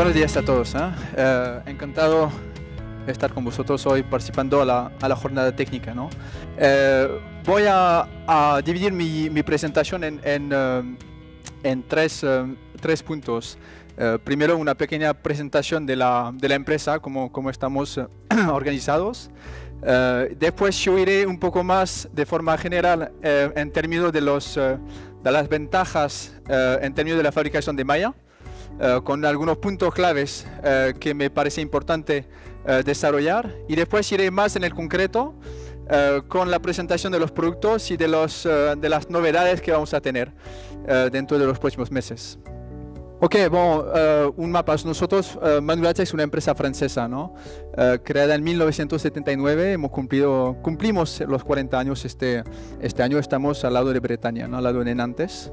Buenos días a todos. Encantado de estar con vosotros hoy participando a la jornada técnica, ¿no? Voy a dividir mi presentación en tres puntos. Primero, una pequeña presentación de la empresa, cómo estamos organizados. Después yo iré un poco más de forma general en términos de las ventajas en términos de la fabricación de malla, con algunos puntos claves que me parece importante desarrollar, y después iré más en el concreto con la presentación de los productos y de las novedades que vamos a tener dentro de los próximos meses. Ok, bueno, un mapa. Nosotros, Manulatex es una empresa francesa, ¿no? Creada en 1979, cumplimos los 40 años este año. Estamos al lado de Bretaña, ¿no? Al lado de Nantes.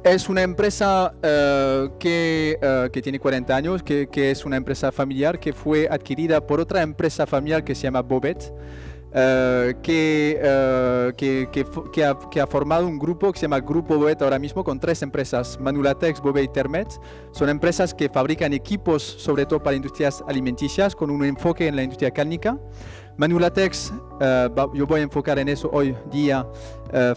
Es una empresa que tiene 40 años, que es una empresa familiar que fue adquirida por otra empresa familiar que se llama Bobet, que ha formado un grupo que se llama Grupo Bobet ahora mismo, con tres empresas: Manulatex, Bobet y Termet. Son empresas que fabrican equipos sobre todo para industrias alimenticias, con un enfoque en la industria cárnica. Manulatex, yo voy a enfocar en eso hoy día,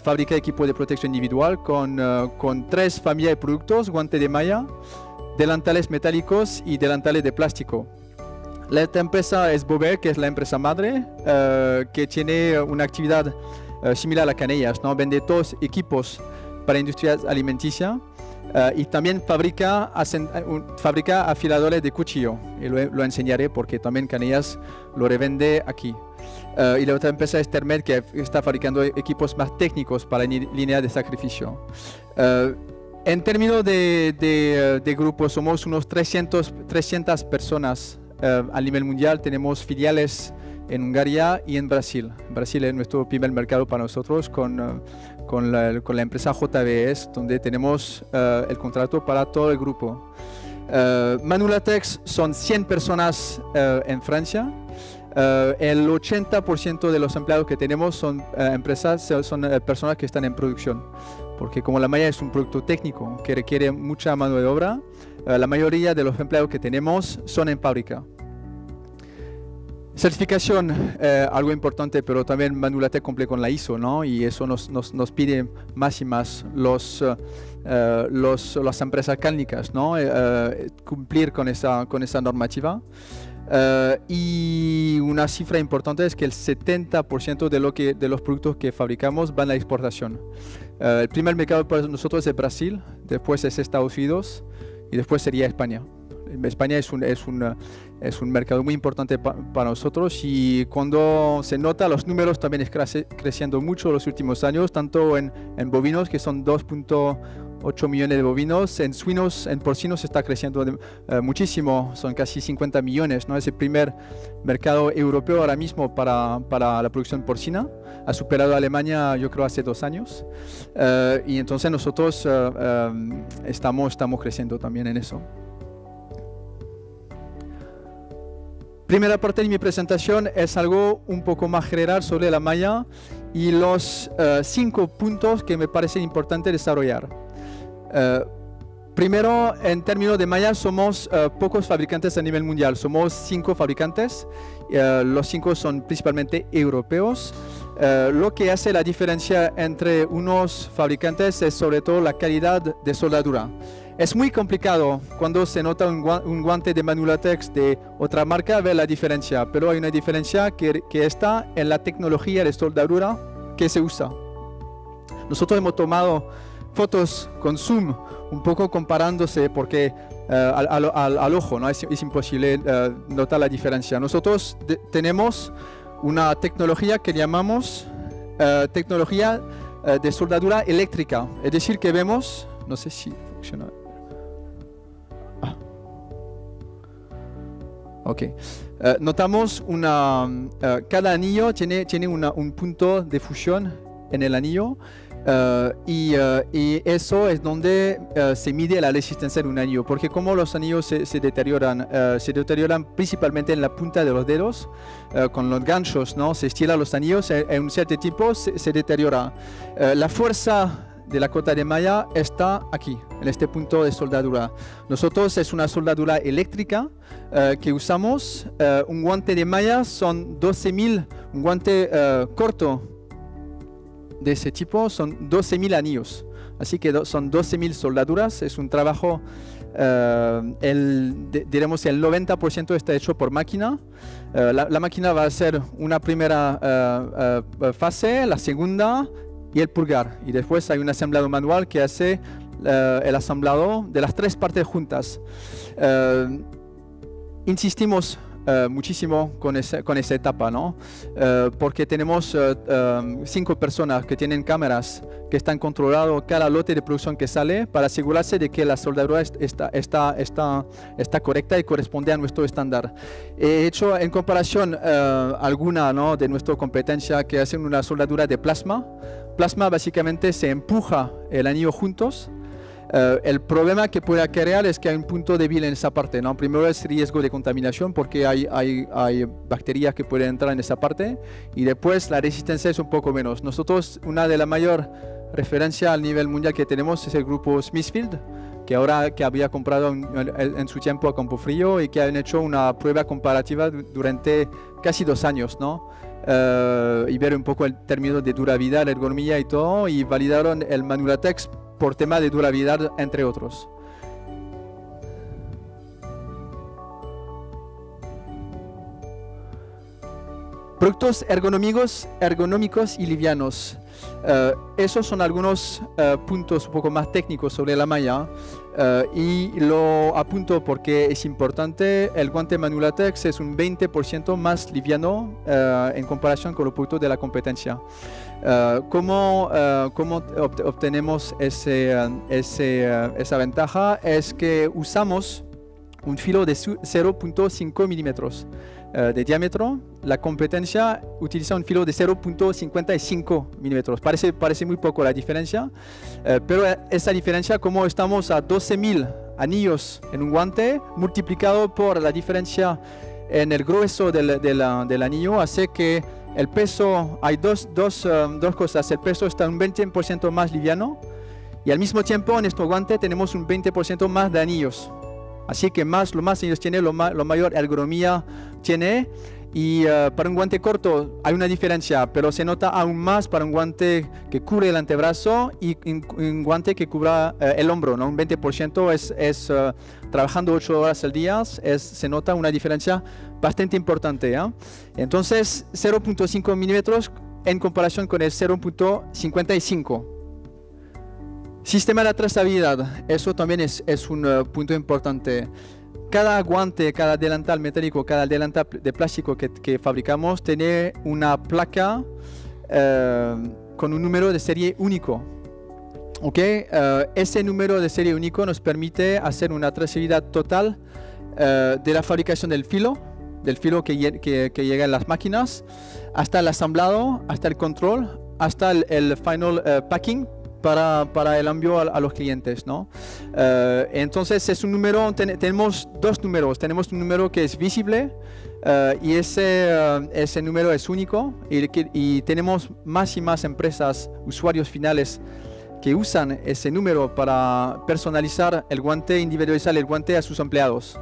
fabrica equipos de protección individual con tres familias de productos: guante de malla, delantales metálicos y delantales de plástico. La otra empresa es Bobet, que es la empresa madre, que tiene una actividad similar a Canellas, ¿no? Vende todos equipos para industria alimenticia, y también fabrica afiladores de cuchillo, y lo enseñaré porque también Canellas lo revende aquí. Y la otra empresa es Termet, que está fabricando equipos más técnicos para línea de sacrificio. En términos de grupo, somos unos 300 personas a nivel mundial. Tenemos filiales en Hungría y en Brasil. Brasil es nuestro primer mercado para nosotros, con la empresa JBS, donde tenemos el contrato para todo el grupo. Manulatex son 100 personas en Francia. El 80% de los empleados que tenemos son personas que están en producción, porque como la malla es un producto técnico que requiere mucha mano de obra, la mayoría de los empleados que tenemos son en fábrica. Certificación, algo importante, pero también Manulatex cumple con la ISO, ¿no? Y eso nos pide más y más las empresas cárnicas, ¿no? Cumplir con esa normativa. Y una cifra importante es que el 70% de los productos que fabricamos van a la exportación. El primer mercado para nosotros es Brasil, después es Estados Unidos y después sería España. España es un mercado muy importante para nosotros, y cuando se nota, los números también están creciendo mucho los últimos años, tanto en bovinos, que son 2.8 millones de bovinos, en suinos, en porcinos está creciendo muchísimo, son casi 50 millones, ¿no? Es el primer mercado europeo ahora mismo para la producción porcina. Ha superado a Alemania, yo creo, hace 2 años, y entonces nosotros estamos creciendo también en eso. Primera parte de mi presentación es algo un poco más general sobre la malla y los 5 puntos que me parecen importantes desarrollar. Primero, en términos de malla, somos pocos fabricantes a nivel mundial. Somos 5 fabricantes. Los 5 son principalmente europeos. Lo que hace la diferencia entre unos fabricantes es sobre todo la calidad de soldadura. Es muy complicado cuando se nota un guante de Manulatex de otra marca ver la diferencia, pero hay una diferencia que está en la tecnología de soldadura que se usa. Nosotros hemos tomado fotos con zoom, un poco comparándose, porque al ojo, ¿no? es imposible notar la diferencia. Nosotros tenemos una tecnología que llamamos tecnología de soldadura eléctrica, es decir, que vemos, no sé si funciona. Okay. Notamos cada anillo tiene un punto de fusión en el anillo, y eso es donde se mide la resistencia de un anillo, porque como los anillos se deterioran principalmente en la punta de los dedos, con los ganchos, ¿no? Se estiran los anillos, en un cierto tiempo se deteriora. La fuerza de la cota de malla está aquí, en este punto de soldadura. Nosotros es una soldadura eléctrica que usamos. Un guante de malla son 12.000, un guante corto de ese tipo son 12.000 anillos. Así que son 12.000 soldaduras. Es un trabajo, diremos el 90% está hecho por máquina. La máquina va a hacer una primera fase, la segunda y el purgar. Y después hay un asamblado manual que hace el asamblado de las tres partes juntas. Insistimos muchísimo con esa etapa, ¿no? Porque tenemos 5 personas que tienen cámaras que están controlando cada lote de producción que sale para asegurarse de que la soldadura está correcta y corresponde a nuestro estándar. He hecho en comparación alguna, ¿no?, de nuestra competencia que hacen una soldadura de plasma. Plasma básicamente se empuja el anillo juntos. El problema que puede crear es que hay un punto débil en esa parte, ¿no? Primero es riesgo de contaminación porque hay bacterias que pueden entrar en esa parte, y después la resistencia es un poco menos. Nosotros, una de las mayores referencias a nivel mundial que tenemos es el grupo Smithfield, que había comprado en su tiempo a Campofrío y que han hecho una prueba comparativa durante casi 2 años, ¿no? Y ver un poco el término de durabilidad, la ergonomía y todo, y validaron el Manulatex por tema de durabilidad, entre otros. Productos ergonómicos y livianos. Esos son algunos puntos un poco más técnicos sobre la malla, y lo apunto porque es importante. El guante Manulatex es un 20% más liviano en comparación con los productos de la competencia. ¿Cómo obtenemos esa ventaja? Es que usamos un filo de 0.5 milímetros de diámetro. La competencia utiliza un filo de 0.55 milímetros. Parece muy poco la diferencia, pero esa diferencia, como estamos a 12.000 anillos en un guante, multiplicado por la diferencia en el grueso del anillo, hace que el peso, hay dos cosas. El peso está un 20% más liviano, y al mismo tiempo en nuestro guante tenemos un 20% más de anillos. Así que lo más anillos tiene, lo mayor ergonomía tiene. Y para un guante corto hay una diferencia, pero se nota aún más para un guante que cubre el antebrazo y un guante que cubra el hombro, ¿no? Un 20% trabajando 8 horas al día, se nota una diferencia bastante importante, ¿eh? Entonces 0.5 milímetros en comparación con el 0.55. Sistema de trazabilidad, eso también es un punto importante. Cada guante, cada delantal metálico, cada delantal de plástico que fabricamos tiene una placa con un número de serie único. ¿Okay? Ese número de serie único nos permite hacer una trazabilidad total de la fabricación del filo que llega en las máquinas, hasta el asamblado, hasta el control, hasta el final packing para el envío a los clientes, ¿no? Entonces es un número, tenemos 2 números. Tenemos un número que es visible, y ese número es único, y tenemos más y más empresas, usuarios finales, que usan ese número para personalizar el guante, individualizar el guante a sus empleados,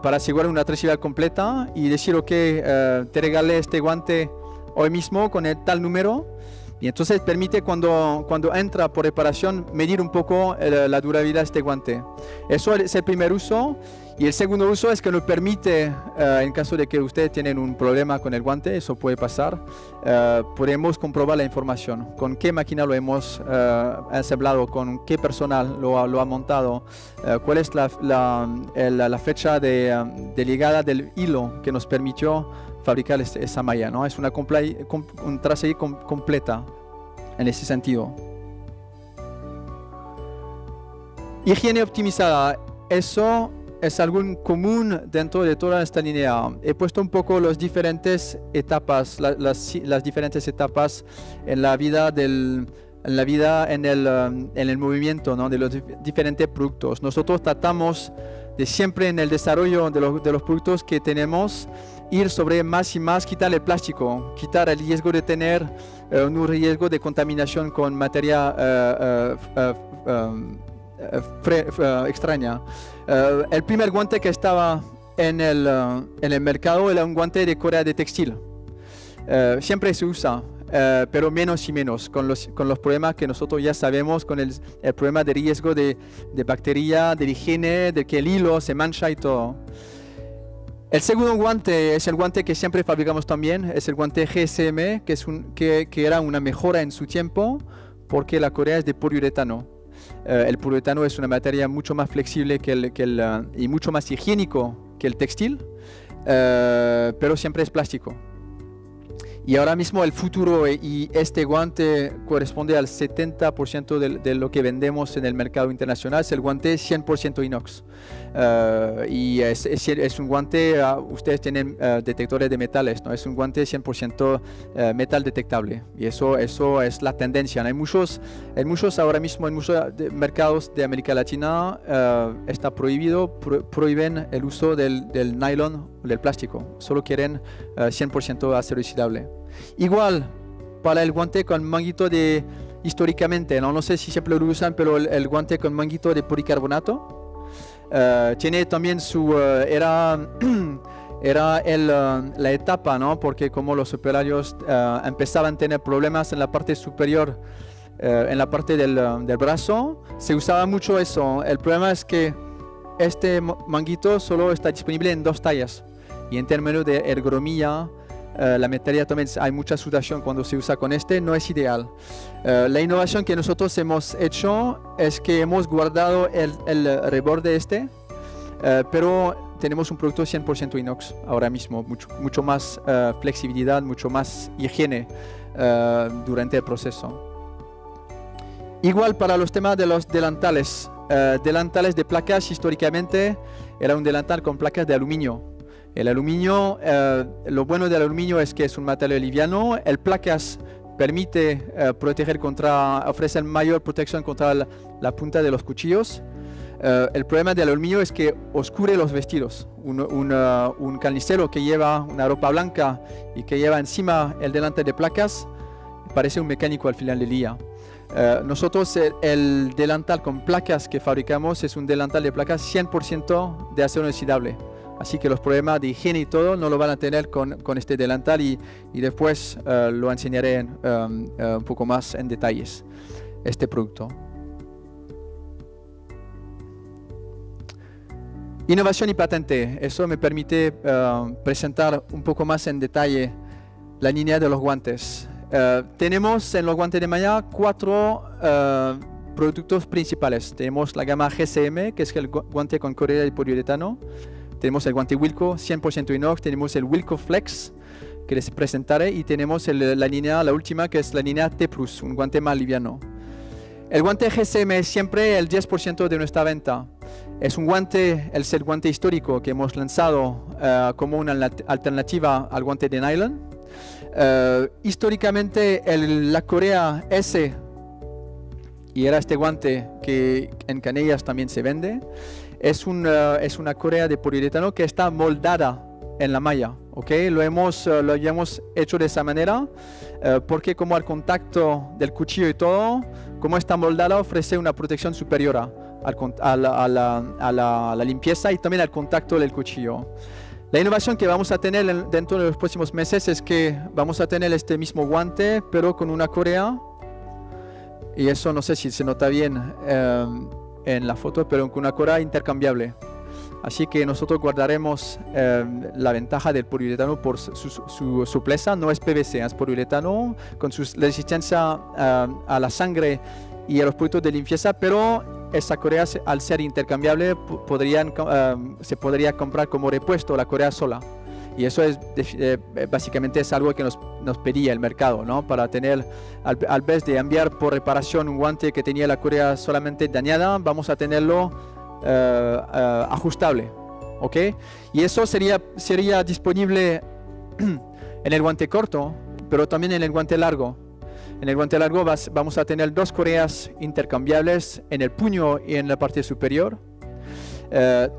para asegurar una trazabilidad completa y decir, ok, te regalé este guante hoy mismo con el tal número. Y entonces permite cuando entra por reparación medir un poco la durabilidad de este guante. Eso es el primer uso. Y el segundo uso es que nos permite, en caso de que ustedes tienen un problema con el guante, eso puede pasar, podemos comprobar la información. Con qué máquina lo hemos ensamblado, con qué personal lo ha montado, cuál es la fecha de llegada del hilo que nos permitió fabricar esa malla, ¿no? Es una trazabilidad completa en ese sentido. Higiene optimizada, eso es algo común dentro de toda esta línea. He puesto un poco las diferentes etapas, las diferentes etapas en la vida en el movimiento, ¿no?, de los diferentes productos. Nosotros tratamos de siempre, en el desarrollo de los productos que tenemos, ir sobre más y más, quitar el plástico, quitar el riesgo de tener un riesgo de contaminación con materia extraña. El primer guante que estaba en el mercado era un guante de Corea de textil. Siempre se usa, pero menos y menos, con los problemas que nosotros ya sabemos, con el problema de riesgo de bacteria, de higiene, de que el hilo se mancha y todo. El segundo guante es el guante que siempre fabricamos también, es el guante GSM, que era una mejora en su tiempo, porque la Corea es de poliuretano. El poliuretano es una materia mucho más flexible y mucho más higiénico que el textil, pero siempre es plástico. Y ahora mismo el futuro y este guante corresponde al 70% de lo que vendemos en el mercado internacional, es el guante 100% inox. Y es un guante, ustedes tienen detectores de metales, ¿no? Es un guante 100% metal detectable. Y eso es la tendencia, ¿no? Hay muchos ahora mismo, en muchos mercados de América Latina está prohibido, prohíben el uso del nylon o del plástico. Solo quieren 100% acero inoxidable. Igual para el guante con manguito históricamente, no sé si siempre lo usan, pero el guante con manguito de policarbonato tiene también era la etapa, ¿no? Porque como los operarios empezaban a tener problemas en la parte superior, en la parte del brazo, se usaba mucho eso. El problema es que este manguito solo está disponible en 2 tallas, y en términos de ergonomía, la materia también hay mucha sudación cuando se usa con no es ideal. La innovación que nosotros hemos hecho es que hemos guardado el reborde pero tenemos un producto 100% inox ahora mismo, mucho más flexibilidad, mucho más higiene durante el proceso. Igual para los temas de los delantales. Delantales de placas, históricamente era un delantal con placas de aluminio. El aluminio, lo bueno del aluminio es que es un material liviano. El placas permite ofrece mayor protección contra la punta de los cuchillos. El problema del aluminio es que oscure los vestidos. Un carnicero que lleva una ropa blanca y que lleva encima el delantal de placas parece un mecánico al final del día. Nosotros el delantal con placas que fabricamos es un delantal de placas 100% de acero inoxidable. Así que los problemas de higiene y todo no lo van a tener con este delantal, y después lo enseñaré un poco más en detalles este producto. Innovación y patente. Eso me permite presentar un poco más en detalle la línea de los guantes. Tenemos en los guantes de malla 4 productos principales. Tenemos la gama GSM, que es el guante con correa de poliuretano. Tenemos el guante Wilco 100% inox, tenemos el Wilco Flex, que les presentaré, y tenemos la última, que es la línea T+, un guante más liviano. El guante GSM es siempre el 10% de nuestra venta. Es el guante histórico que hemos lanzado como una alternativa al guante de nylon. Históricamente la Corea S, y era este guante que en Canellas también se vende, es una correa de poliuretano que está moldada en la malla, ¿ok? Lo habíamos hecho de esa manera porque como al contacto del cuchillo y todo, como está moldada, ofrece una protección superior a la limpieza y también al contacto del cuchillo. La innovación que vamos a tener dentro de los próximos meses es que vamos a tener este mismo guante, pero con una correa, y eso no sé si se nota bien en la foto, pero con una correa intercambiable. Así que nosotros guardaremos la ventaja del poliuretano por su supleza. No es PVC, es poliuretano con su resistencia a la sangre y a los productos de limpieza, pero esa correa, al ser intercambiable, se podría comprar como repuesto la correa sola. Y eso básicamente es algo que nos pedía el mercado, ¿no? Para tener, al vez de enviar por reparación un guante que tenía la correa solamente dañada, vamos a tenerlo ajustable, ¿ok? Y eso sería disponible en el guante corto, pero también en el guante largo. En el guante largo vamos a tener 2 correas intercambiables en el puño y en la parte superior.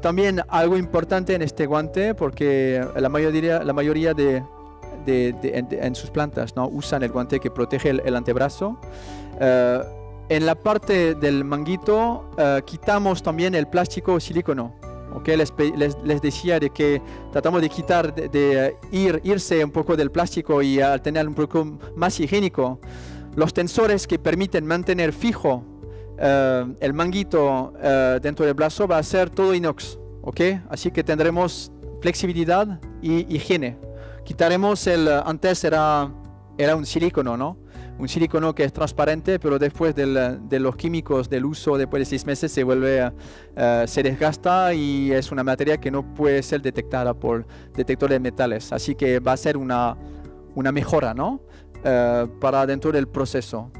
También algo importante en este guante, porque la mayoría en sus plantas, ¿no?, usan el guante que protege el antebrazo. En la parte del manguito quitamos también el plástico o silicona. Okay, les decía de que tratamos de quitar, irse un poco del plástico y al tener un poco más higiénico. Los tensores que permiten mantener fijo el manguito dentro del brazo va a ser todo inox. Okay? Así que tendremos flexibilidad y higiene. Quitaremos antes era un silicona, ¿no? Un silicona que es transparente, pero después de los químicos del uso, después de 6 meses, se desgasta y es una materia que no puede ser detectada por detectores de metales. Así que va a ser una mejora, ¿no?, para dentro del proceso.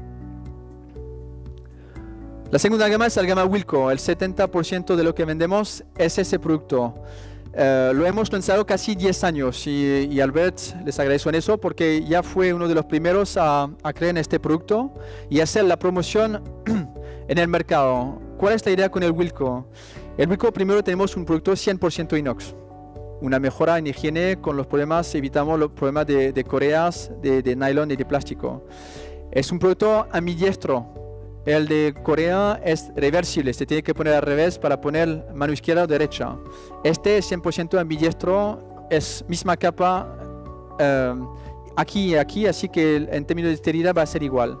La segunda gama es la gama Wilco. El 70% de lo que vendemos es ese producto. Lo hemos lanzado casi 10 años y Albert, les agradezco en eso porque ya fue uno de los primeros a creer en este producto y hacer la promoción en el mercado. ¿Cuál es la idea con el Wilco? El Wilco, primero, tenemos un producto 100% inox. Una mejora en higiene con los problemas, evitamos los problemas de correas, de nylon y de plástico. Es un producto ambidiestro. El de Corea es reversible, se tiene que poner al revés para poner mano izquierda o derecha. Este es 100% ambidiestro, es misma capa aquí y aquí, así que en términos de esterilidad va a ser igual.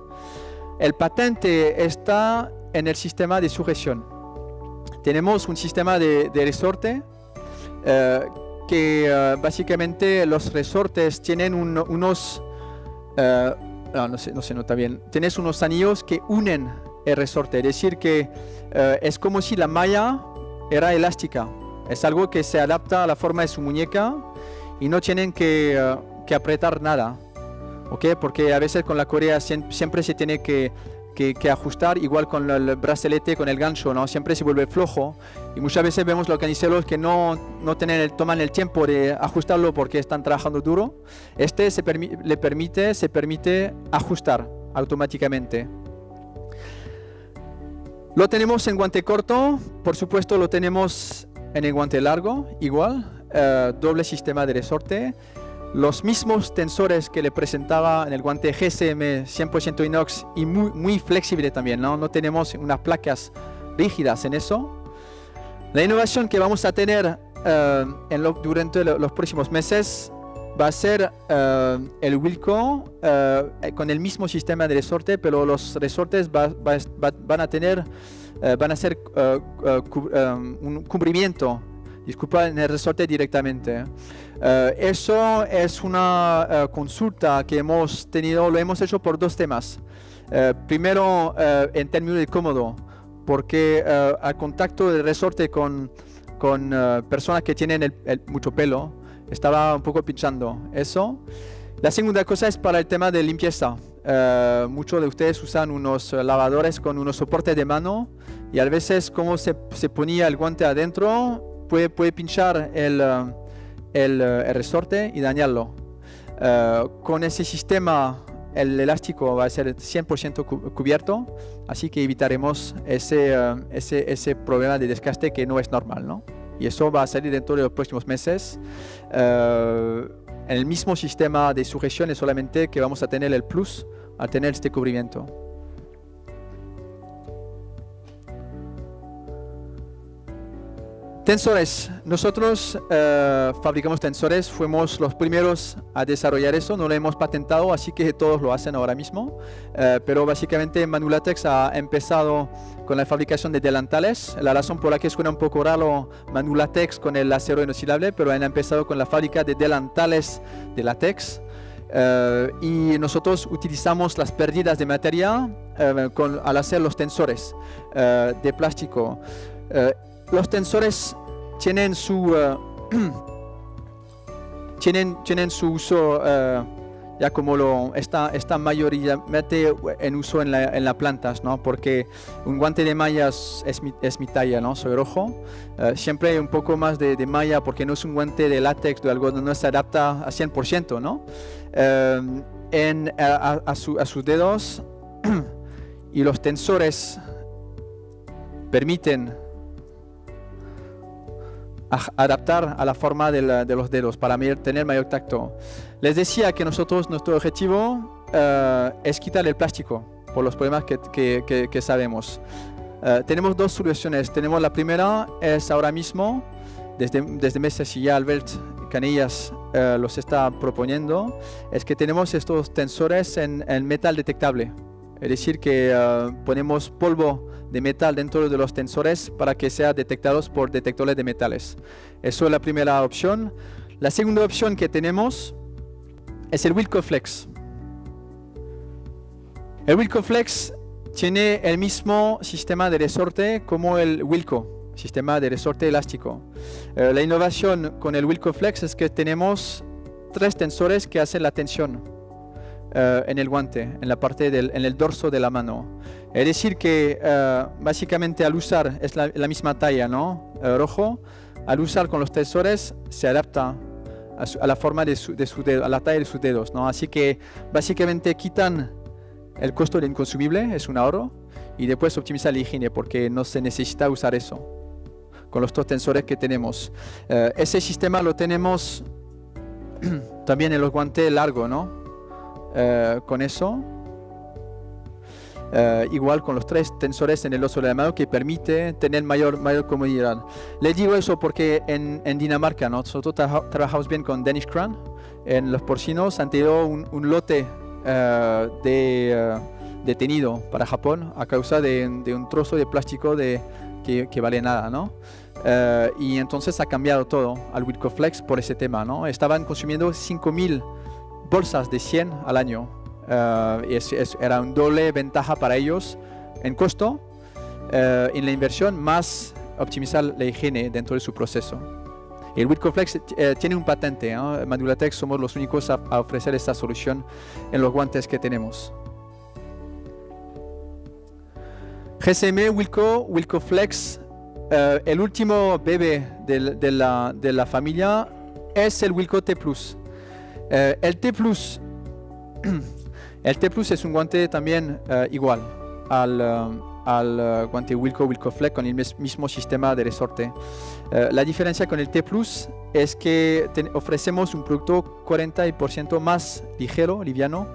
El patente está en el sistema de sujeción. Tenemos un sistema de resorte que básicamente los resortes tienen unos... no se nota bien. Tienes unos anillos que unen el resorte, es decir que es como si la malla era elástica. Es algo que se adapta a la forma de su muñeca y no tienen que apretar nada, ¿okay? Porque a veces con la correa siempre se tiene que ajustar, igual con el brazalete, con el gancho, ¿no? Siempre se vuelve flojo y muchas veces vemos los caniceros que no toman el tiempo de ajustarlo porque están trabajando duro. Este se permite ajustar automáticamente. Lo tenemos en guante corto, por supuesto lo tenemos en el guante largo, igual, doble sistema de resorte. Los mismos tensores que le presentaba en el guante GSM 100% inox y muy flexible también, ¿no? No tenemos unas placas rígidas en eso. La innovación que vamos a tener durante los próximos meses va a ser el Wilco con el mismo sistema de resorte, pero los resortes van a ser un cubrimiento. Disculpa, en el resorte directamente. Eso es una consulta que hemos tenido, lo hemos hecho por 2 temas. Primero, en términos de cómodo, porque al contacto del resorte con personas que tienen mucho pelo, estaba un poco pinchando eso. La segunda cosa es para el tema de limpieza. Muchos de ustedes usan unos lavadores con unos soportes de mano y a veces como se ponía el guante adentro, puede pinchar el resorte y dañarlo. Con ese sistema el elástico va a ser 100% cubierto, así que evitaremos ese problema de desgaste que no es normal, ¿no? Y eso va a salir dentro de los próximos meses. En el mismo sistema de sujeción es solamente que vamos a tener el plus al tener este cubrimiento. Tensores. Nosotros fabricamos tensores, fuimos los primeros a desarrollar eso, no lo hemos patentado, así que todos lo hacen ahora mismo. Pero básicamente Manulatex ha empezado con la fabricación de delantales. La razón por la que suena un poco raro Manulatex con el acero inoxidable, pero han empezado con la fábrica de delantales de látex. Y nosotros utilizamos las pérdidas de materia al hacer los tensores de plástico. Los tensores tienen su uso ya como está mayoritariamente en uso en las plantas, ¿no? Porque un guante de mallas es mi talla, ¿no? Soy rojo. Siempre hay un poco más de malla porque no es un guante de látex o algo, no se adapta a 100%, ¿no? A sus dedos y los tensores permiten adaptar a la forma de los dedos para tener mayor tacto. Les decía que nuestro objetivo es quitar el plástico por los problemas que sabemos. Tenemos dos soluciones. Tenemos la primera, es ahora mismo, desde meses y ya Albert Canellas los está proponiendo, es que tenemos estos tensores en metal detectable. Es decir, que ponemos polvo de metal dentro de los tensores para que sean detectados por detectores de metales. Eso es la primera opción. La segunda opción que tenemos es el Wilco Flex. El Wilco Flex tiene el mismo sistema de resorte como el Wilco, sistema de resorte elástico. La innovación con el Wilco Flex es que tenemos 3 tensores que hacen la tensión en el guante, en la parte en el dorso de la mano. Es decir que básicamente al usar, es la misma talla, ¿no? Rojo, al usar con los tensores se adapta a la forma a la talla de sus dedos, ¿no? Así que básicamente quitan el costo del inconsumible, es un ahorro, y después optimiza la higiene porque no se necesita usar eso con los 2 tensores que tenemos. Ese sistema lo tenemos también en los guantes largos, ¿no? Con eso, igual con los 3 tensores en el dorso de la mano que permite tener mayor comodidad. Les digo eso porque en Dinamarca, ¿no? Nosotros trabajamos bien con Danish Cran. En los porcinos han tenido un lote detenido para Japón a causa de un trozo de plástico que vale nada, ¿no? Y entonces ha cambiado todo al Wilco Flex por ese tema, ¿no? Estaban consumiendo 5.000 bolsas de 100 al año. Era una doble ventaja para ellos en costo, en la inversión, más optimizar la higiene dentro de su proceso. El Wilco Flex tiene un patente, ¿no? Mandulatec somos los únicos a ofrecer esta solución en los guantes que tenemos. GSM, Wilco Flex, el último bebé de la familia es el Wilco T+. El T+, es un guante también igual al guante Wilco Flex con el mismo sistema de resorte. La diferencia con el T+ es que ofrecemos un producto 40% más liviano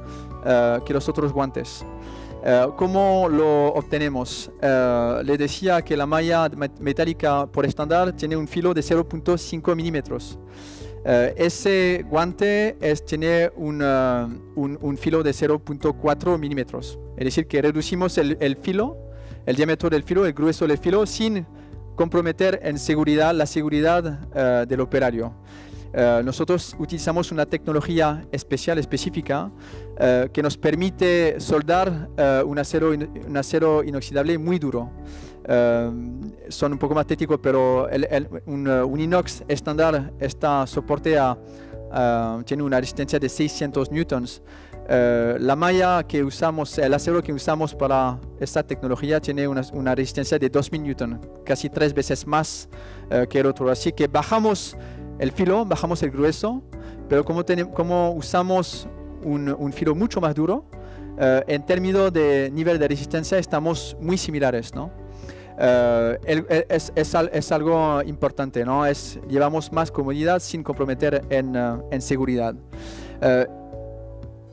que los otros guantes. ¿Cómo lo obtenemos? Les decía que la malla metálica por estándar tiene un filo de 0.5 milímetros. Ese guante tiene un filo de 0.4 milímetros. Es decir, que reducimos el filo, el diámetro del filo, el grueso del filo, sin comprometer en la seguridad del operario. Nosotros utilizamos una tecnología específica que nos permite soldar un acero inoxidable muy duro. Son un poco más técnicos, pero un inox estándar tiene una resistencia de 600 newtons. La malla que usamos, el acero que usamos para esta tecnología tiene una resistencia de 2000 newtons, casi 3 veces más que el otro. Así que bajamos el filo, bajamos el grueso, pero como usamos un filo mucho más duro, en términos de nivel de resistencia estamos muy similares, ¿no? Es algo importante, ¿no? Llevamos más comodidad sin comprometer en seguridad.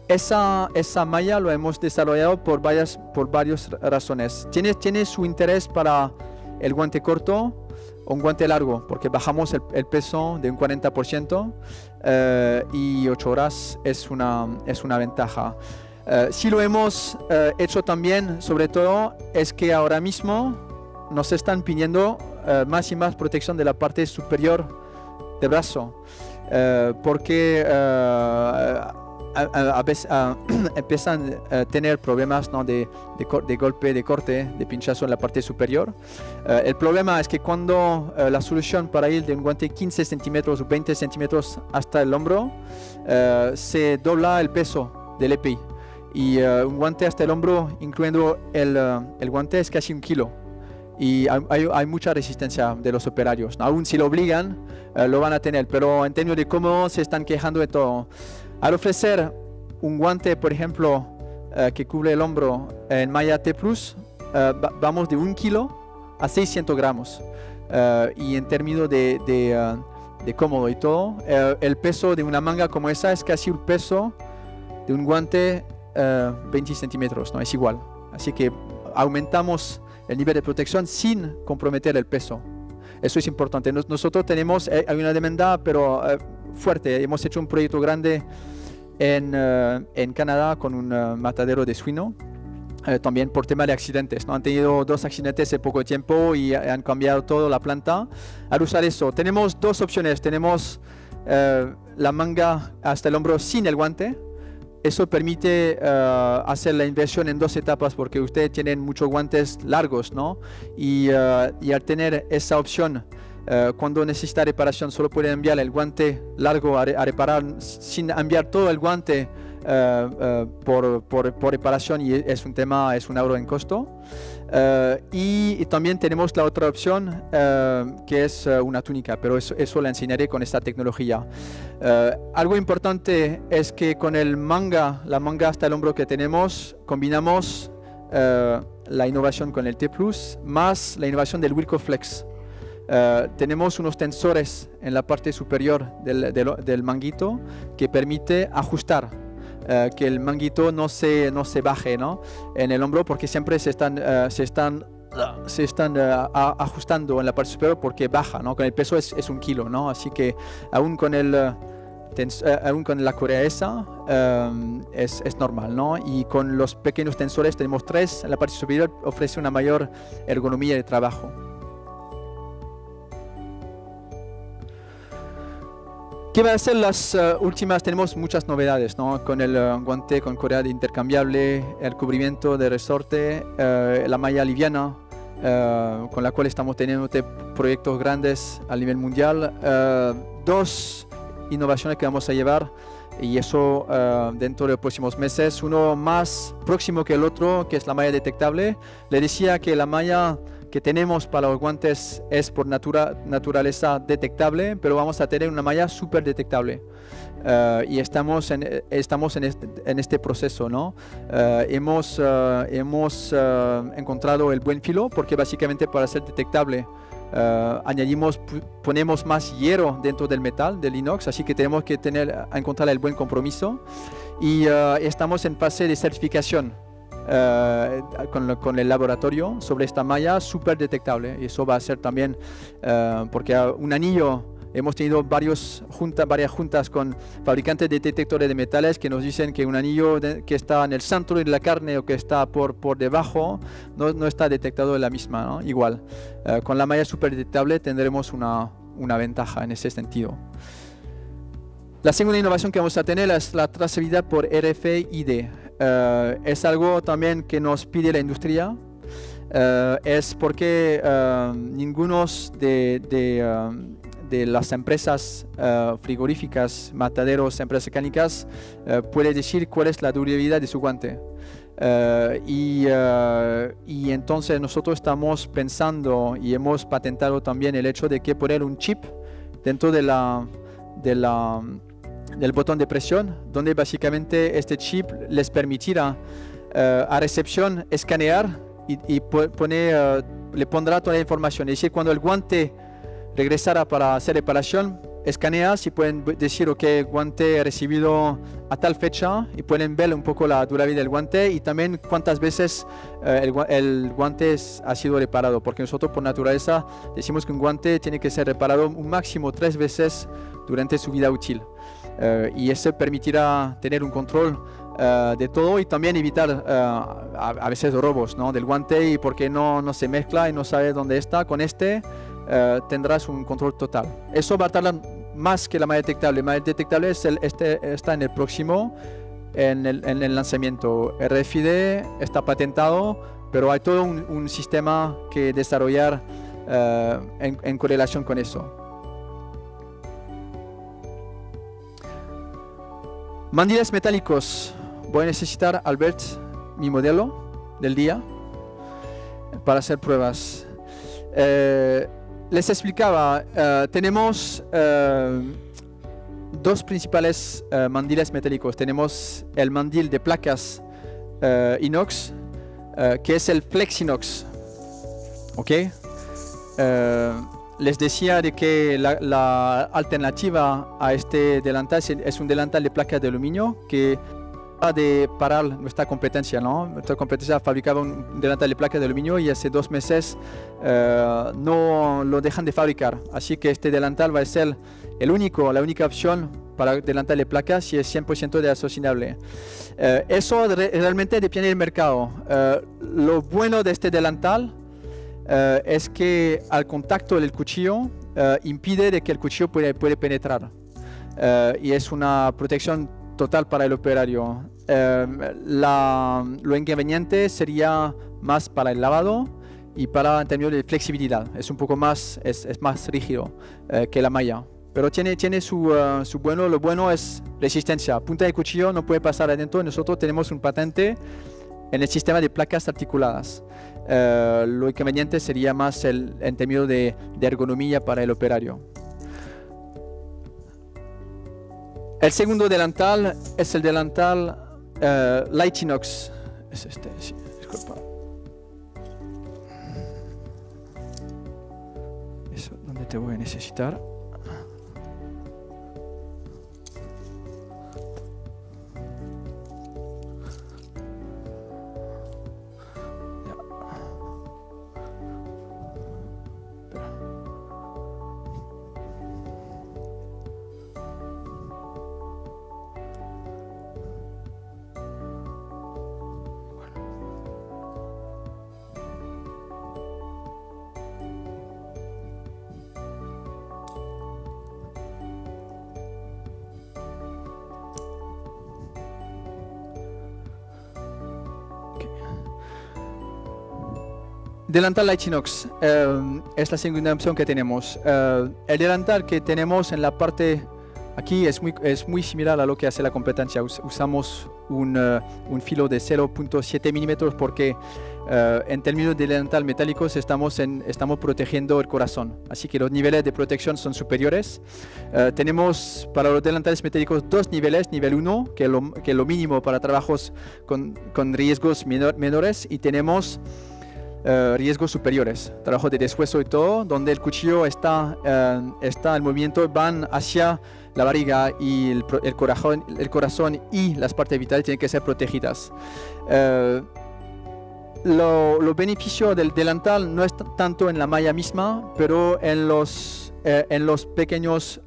Esa malla lo hemos desarrollado por varias razones. Tiene su interés para el guante corto o un guante largo, porque bajamos el peso de un 40% y 8 horas es una ventaja. Si lo hemos hecho también, sobre todo, es que ahora mismo nos están pidiendo más y más protección de la parte superior del brazo, porque a veces empiezan a tener problemas, ¿no? de golpe, de corte, de pinchazo en la parte superior. El problema es que cuando la solución para ir de un guante 15 centímetros o 20 centímetros hasta el hombro, se dobla el peso del EPI. Y un guante hasta el hombro, incluyendo el guante, es casi 1 kilo. Y hay mucha resistencia de los operarios. Aún si lo obligan, lo van a tener, pero en términos de cómo se están quejando de todo. Al ofrecer un guante, por ejemplo, que cubre el hombro en malla T+, vamos de 1 kilo a 600 gramos. y en términos de cómodo y todo, el peso de una manga como esa es casi el peso de un guante 20 centímetros, ¿no? Es igual. Así que aumentamos el nivel de protección sin comprometer el peso. Eso es importante. Nosotros tenemos, hay una demanda, pero fuerte. Hemos hecho un proyecto grande en Canadá con un matadero de suino, también por tema de accidentes, ¿no? Han tenido 2 accidentes en poco tiempo y han cambiado toda la planta al usar eso. Tenemos 2 opciones. Tenemos la manga hasta el hombro sin el guante. Eso permite hacer la inversión en 2 etapas porque ustedes tienen muchos guantes largos, ¿no? Y al tener esa opción, cuando necesita reparación, solo pueden enviar el guante largo a reparar sin enviar todo el guante por reparación, y es un tema, es un ahorro en costo. Y también tenemos la otra opción, que es una túnica, pero eso la enseñaré con esta tecnología. Algo importante es que con la manga hasta el hombro que tenemos, combinamos la innovación con el T+, más la innovación del Wilco Flex. Tenemos unos tensores en la parte superior del manguito que permite ajustar, que el manguito no se baje, ¿no? En el hombro, porque siempre se están ajustando en la parte superior porque baja, ¿no? Con el peso es 1 kilo, ¿no? Así que aún con la correa esa es normal, ¿no? Y con los pequeños tensores tenemos 3 en la parte superior, ofrece una mayor ergonomía de trabajo. ¿Qué van a ser las últimas? Tenemos muchas novedades, ¿no? Con el guante con correa intercambiable, el cubrimiento de resorte, la malla liviana, con la cual estamos teniendo proyectos grandes a nivel mundial. 2 innovaciones que vamos a llevar, y eso dentro de los próximos meses. Uno más próximo que el otro, que es la malla detectable. Le decía que la malla que tenemos para los guantes es por naturaleza detectable, pero vamos a tener una malla súper detectable. Y estamos en este proceso, ¿no? Hemos encontrado el buen filo, porque básicamente para ser detectable ponemos más hierro dentro del metal, del inox, así que tenemos que encontrar el buen compromiso, y estamos en fase de certificación con el laboratorio sobre esta malla súper detectable. Y eso va a ser también porque un anillo, hemos tenido varias juntas con fabricantes de detectores de metales que nos dicen que un anillo que está en el centro de la carne o que está por debajo no está detectado de la misma, ¿no? Igual, con la malla súper detectable tendremos una ventaja en ese sentido. La segunda innovación que vamos a tener es la trazabilidad por RFID. Es algo también que nos pide la industria. Es porque ninguno de las empresas frigoríficas, mataderos, empresas mecánicas puede decir cuál es la durabilidad de su guante. Y entonces nosotros estamos pensando y hemos patentado también el hecho de que poner un chip dentro del botón de presión, donde básicamente este chip les permitirá a recepción escanear y le pondrá toda la información. Es decir, cuando el guante regresara para hacer reparación, escaneas y pueden decir, ok, el guante recibido a tal fecha, y pueden ver un poco la durabilidad del guante y también cuántas veces el guante ha sido reparado, porque nosotros por naturaleza decimos que un guante tiene que ser reparado un máximo 3 veces durante su vida útil. Y eso permitirá tener un control de todo y también evitar a veces robos, ¿no? Del guante, y porque no se mezcla y no sabe dónde está. Con tendrás un control total. Eso va a tardar más que la malla detectable. La malla detectable está en el próximo, en el lanzamiento. RFID está patentado, pero hay todo un sistema que desarrollar en correlación con eso. Mandiles metálicos. Voy a necesitar, Albert, mi modelo del día para hacer pruebas. Les explicaba, tenemos 2 principales mandiles metálicos. Tenemos el mandil de placas inox, que es el Flex Inox. ¿Ok? les decía de que la alternativa a este delantal es un delantal de placas de aluminio que va de parar nuestra competencia, ¿no? Nuestra competencia fabricaba un delantal de placas de aluminio y hace 2 meses no lo dejan de fabricar. Así que este delantal va a ser la única opción para delantal de placas si es 100% de acero inoxidable. Eso realmente depende del mercado. Lo bueno de este delantal es que al contacto del cuchillo impide de que el cuchillo puede penetrar y es una protección total para el operario. Lo inconveniente sería más para el lavado y para en términos de flexibilidad. Es un poco más, es más rígido que la malla. Pero tiene su bueno. Lo bueno es resistencia. Punta de cuchillo no puede pasar adentro. Nosotros tenemos un patente en el sistema de placas articuladas. Lo inconveniente sería más en términos de ergonomía para el operario. El segundo delantal es el delantal Light Inox. Es este, sí, disculpa. Eso, ¿dónde te voy a necesitar? Delantal Light Inox es la segunda opción que tenemos. El delantal que tenemos en la parte aquí es muy similar a lo que hace la competencia. Usamos un filo de 0.7 milímetros porque en términos de delantal metálicos estamos protegiendo el corazón. Así que los niveles de protección son superiores. Tenemos para los delantales metálicos 2 niveles. Nivel 1, que es lo mínimo para trabajos con riesgos menores, y tenemos riesgos superiores, trabajo de deshueso y todo, donde el cuchillo está el movimiento van hacia la barriga y el corazón y las partes vitales tienen que ser protegidas. Lo beneficio del delantal no es tanto en la malla misma, pero en los pequeños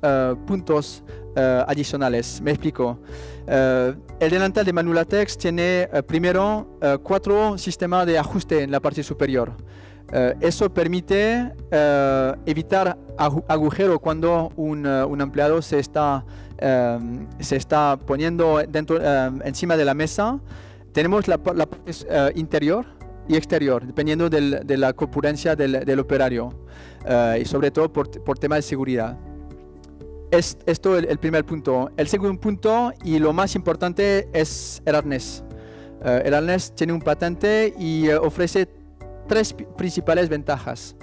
puntos adicionales. Me explico. El delantal de Manulatex tiene primero 4 sistemas de ajuste en la parte superior. Eso permite evitar agujero cuando un empleado se está poniendo encima de la mesa. Tenemos la parte interior y exterior, dependiendo de la corpulencia del operario y sobre todo por tema de seguridad. Esto es el primer punto. El segundo punto y lo más importante es el arnés. El arnés tiene un patente y ofrece 3 principales ventajas.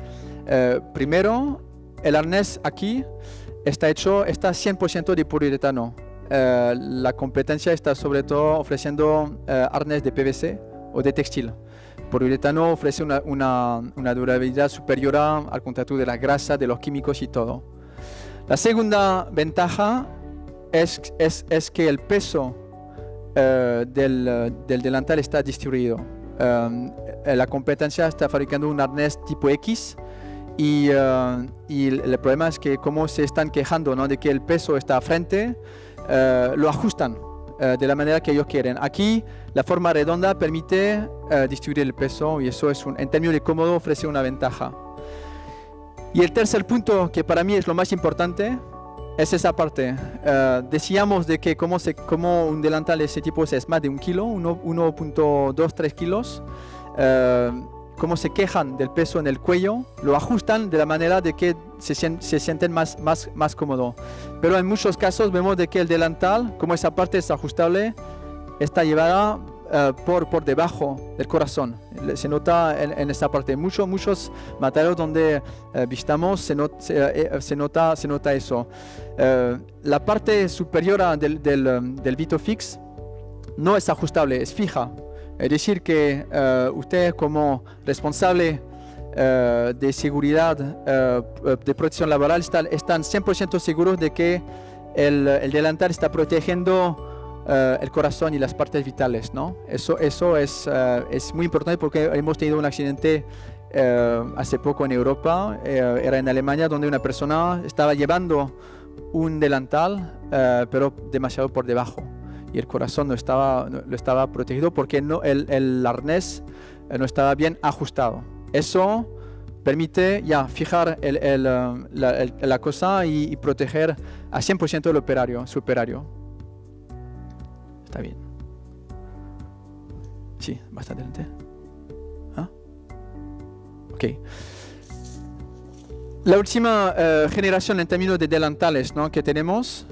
Primero, el arnés aquí está 100% de poliuretano. La competencia está sobre todo ofreciendo arnés de PVC o de textil. Poliuretano ofrece una durabilidad superior al contacto de la grasa, de los químicos y todo. La segunda ventaja es que el peso del delantal está distribuido. La competencia está fabricando un arnés tipo X y el problema es que como se están quejando, ¿no?, de que el peso está a frente, lo ajustan de la manera que ellos quieren. Aquí la forma redonda permite distribuir el peso y eso en términos de cómodo ofrece una ventaja. Y el tercer punto, que para mí es lo más importante, es esa parte. Decíamos de que como un delantal de ese tipo es más de 1 kilo, 1.23 kilos, como se quejan del peso en el cuello, lo ajustan de la manera de que se sienten más cómodo. Pero en muchos casos vemos de que el delantal, como esa parte es ajustable, está llevada por debajo del corazón. Se nota en esta parte. Muchos materiales donde visitamos se nota eso. La parte superior del Vitofix no es ajustable, es fija. Es decir que usted como responsable de seguridad, de protección laboral, están 100% seguros de que el delantal está protegiendo el corazón y las partes vitales, ¿no? Eso es muy importante porque hemos tenido un accidente hace poco en Europa, era en Alemania, donde una persona estaba llevando un delantal, pero demasiado por debajo, y el corazón no estaba protegido porque el arnés no estaba bien ajustado. Eso permite ya fijar la cosa y proteger a 100% su operario. Está bien. Sí, bastante lente. ¿Ah? Ok. La última generación en términos de delantales, ¿no?, que tenemos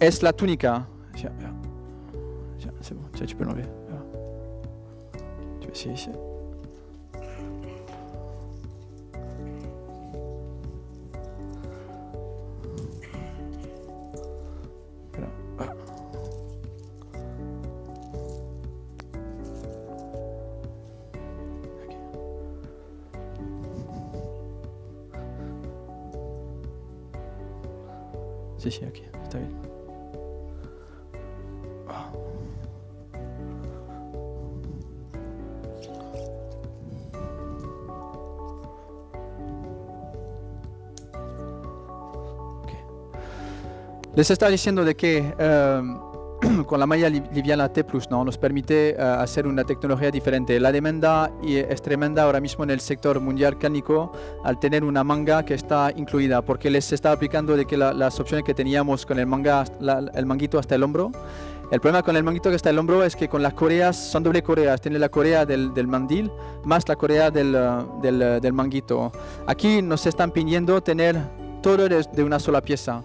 es la túnica. C'est bon, tu peux l'enlever. Tu vas essayer ici. Sí, aquí, está bien. Okay. Les estaba diciendo de que con la malla liviana T+, ¿no?, nos permite hacer una tecnología diferente. La demanda es tremenda ahora mismo en el sector mundial cárnico al tener una manga que está incluida, porque les está aplicando de que las opciones que teníamos con el manguito hasta el hombro. El problema con el manguito que está el hombro es que con las correas, son doble correas, tiene la correa del mandil más la correa del manguito. Aquí nos están pidiendo tener todo de una sola pieza.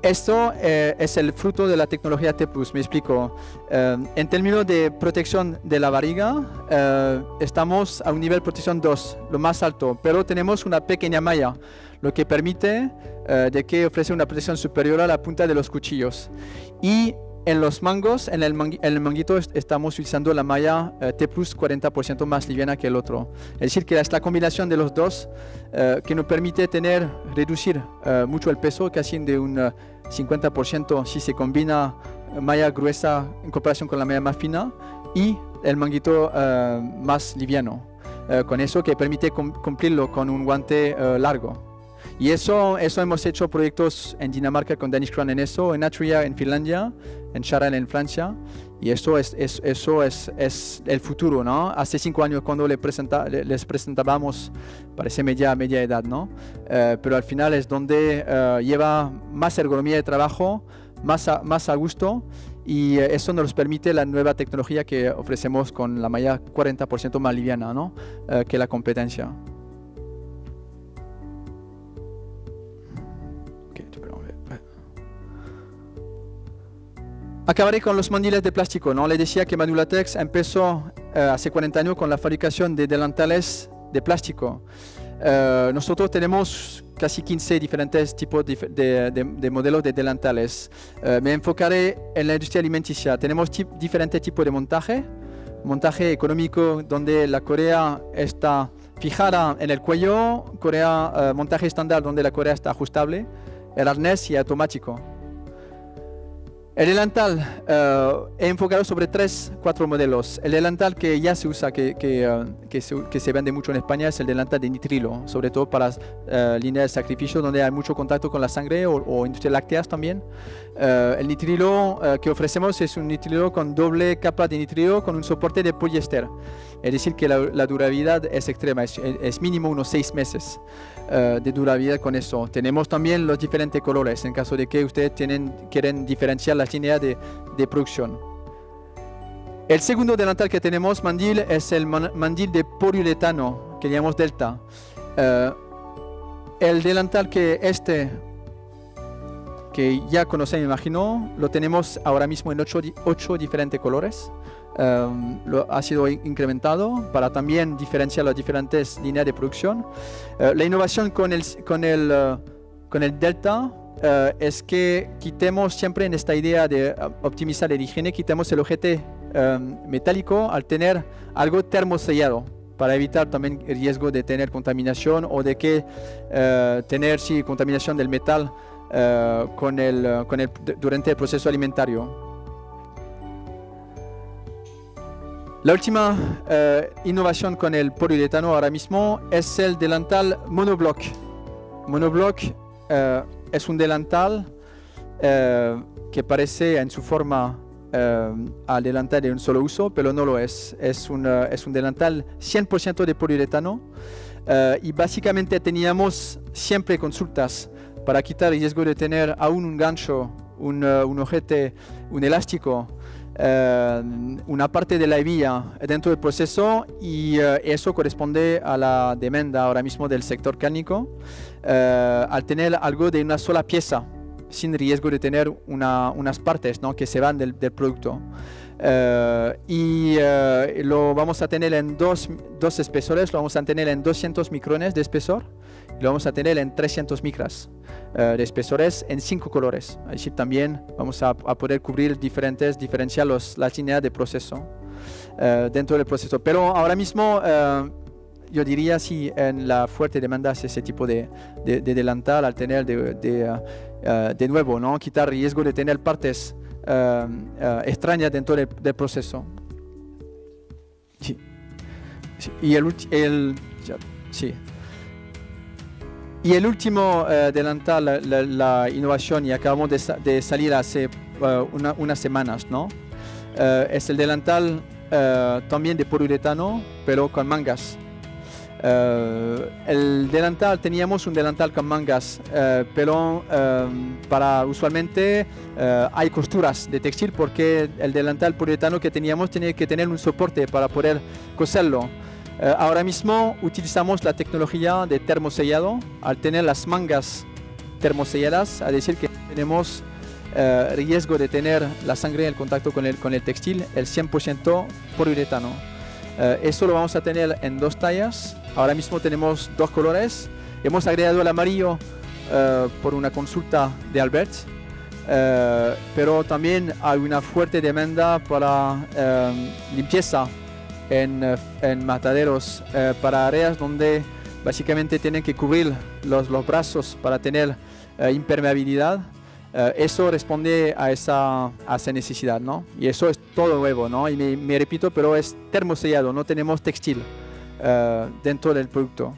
Esto es el fruto de la tecnología T+, me explico. En términos de protección de la barriga, estamos a un nivel de protección 2, lo más alto, pero tenemos una pequeña malla, lo que permite de que ofrece una protección superior a la punta de los cuchillos. Y en los mangos, en el manguito, estamos utilizando la malla T+, 40% más liviana que el otro. Es decir, que es la combinación de los dos que nos permite reducir mucho el peso, casi de un 50% si se combina malla gruesa en comparación con la malla más fina y el manguito más liviano. Con eso que permite cumplirlo con un guante largo. Y eso hemos hecho proyectos en Dinamarca con Danish Crown en eso, en Atria en Finlandia, en Charal en Francia, y eso es el futuro, ¿no? Hace 5 años cuando les presentábamos, parece media edad, ¿no? Pero al final es donde lleva más ergonomía de trabajo, más a gusto, y eso nos permite la nueva tecnología que ofrecemos con la malla 40% más liviana, ¿no?, que la competencia. Acabaré con los mandiles de plástico, ¿no? Les decía que Manulatex empezó hace 40 años con la fabricación de delantales de plástico. Nosotros tenemos casi 15 diferentes tipos de modelos de delantales. Me enfocaré en la industria alimenticia. Tenemos diferentes tipos de montaje económico donde la correa está fijada en el cuello, montaje estándar donde la correa está ajustable, el arnés y automático. El delantal he enfocado sobre 3-4 modelos. El delantal que ya se usa, que se vende mucho en España, es el delantal de nitrilo, sobre todo para líneas de sacrificio donde hay mucho contacto con la sangre o industrias lácteas también. El nitrilo que ofrecemos es un nitrilo con doble capa de nitrilo con un soporte de poliéster. Es decir, que la durabilidad es extrema, es mínimo unos 6 meses de durabilidad con eso. Tenemos también los diferentes colores, en caso de que ustedes quieren diferenciar las líneas de producción. El segundo delantal que tenemos, mandil, es el mandil de poliuretano, que llamamos Delta. El delantal que ya conocen, me imagino, lo tenemos ahora mismo en 8 diferentes colores. Ha sido incrementado para también diferenciar las diferentes líneas de producción. La innovación con el Delta es que quitemos siempre en esta idea de optimizar la higiene, quitemos el ojete metálico al tener algo termosellado, para evitar también el riesgo de tener contaminación o de que tener contaminación del metal durante el proceso alimentario. La última innovación con el poliuretano ahora mismo es el delantal monobloc. Monobloc es un delantal que parece en su forma al delantal de un solo uso, pero no lo es. Es un delantal 100% de poliuretano y básicamente teníamos siempre consultas para quitar el riesgo de tener aún un gancho, un ojete, un elástico, una parte de la hebilla dentro del proceso, y eso corresponde a la demanda ahora mismo del sector cárnico, al tener algo de una sola pieza, sin riesgo de tener unas partes, ¿no?, que se van del producto. Lo vamos a tener en dos espesores. Lo vamos a tener en 200 micrones de espesor y lo vamos a tener en 300 micras de espesores en 5 colores. Así también vamos a poder cubrir diferenciar las líneas de proceso dentro del proceso. Pero ahora mismo yo diría en la fuerte demanda es ese tipo de delantal, al tener de nuevo, ¿no?, quitar riesgo de tener partes extrañas dentro del proceso. Sí. Sí. Y el último delantal, la innovación, y acabamos de salir hace unas semanas, ¿no? Es el delantal también de poliuretano, pero con mangas. El delantal, teníamos un delantal con mangas, pero usualmente hay costuras de textil, porque el delantal poliuretano que teníamos tenía que tener un soporte para poder coserlo. Ahora mismo utilizamos la tecnología de termosellado. Al tener las mangas termoselladas, a decir que tenemos riesgo de tener la sangre en contacto con el textil, el 100% poliuretano. Eso lo vamos a tener en 2 tallas. Ahora mismo tenemos 2 colores. Hemos agregado el amarillo por una consulta de Albert, pero también hay una fuerte demanda para limpieza en mataderos, para áreas donde básicamente tienen que cubrir los brazos para tener impermeabilidad. Eso responde a esa necesidad, ¿no? Y eso es todo nuevo, ¿no? Y me repito, pero es termosellado, no tenemos textil dentro del producto.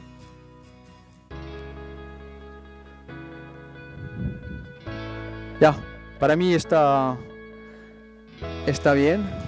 Ya, para mí está bien.